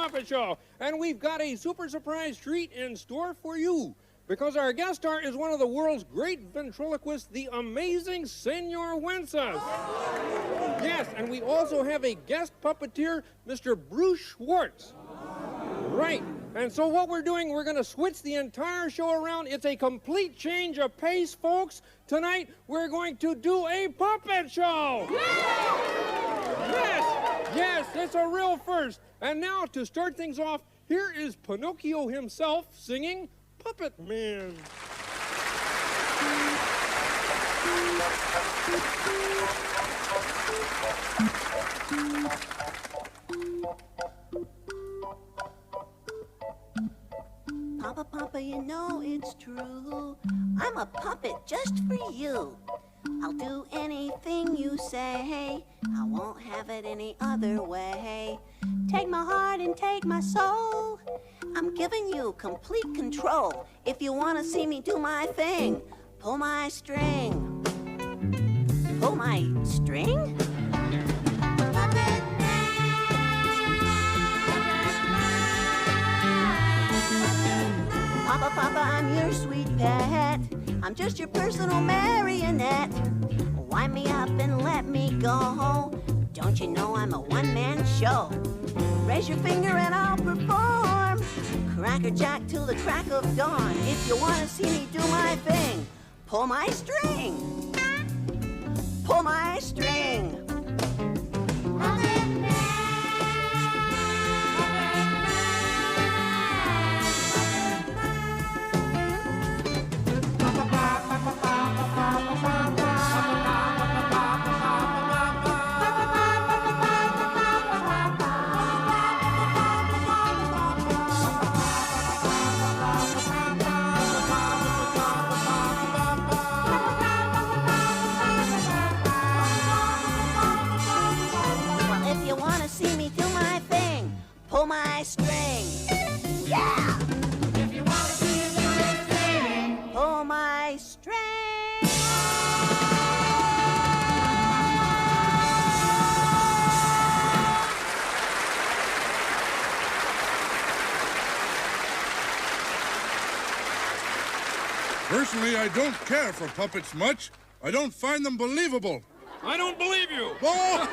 Muppet Show. And we've got a super surprise treat in store for you, because our guest star is one of the world's great ventriloquists, the amazing Señor Wences. Yes, and we also have a guest puppeteer, Mr. Bruce Schwartz. Right. And so what we're doing, we're going to switch the entire show around. It's a complete change of pace, folks. Tonight, we're going to do a puppet show. Yes, it's a real first. And now, to start things off, here is Pinocchio himself singing Puppet Man. Papa, Papa, you know it's true. I'm a puppet just for you. I'll do anything you say. I won't have it any other way. Take my heart and take my soul. I'm giving you complete control. If you want to see me do my thing, pull my string. Pull my string? Papa, Papa, I'm your sweet pet. I'm just your personal marionette. Wind me up and let me go. Don't you know I'm a one-man show? Raise your finger and I'll perform. Cracker Jack till the crack of dawn. If you want to see me do my thing, pull my string. Pull my string. Pull my string. Yeah! If you want to see it, do it, pull my string. Personally, I don't care for puppets much. I don't find them believable. I don't believe you. Oh!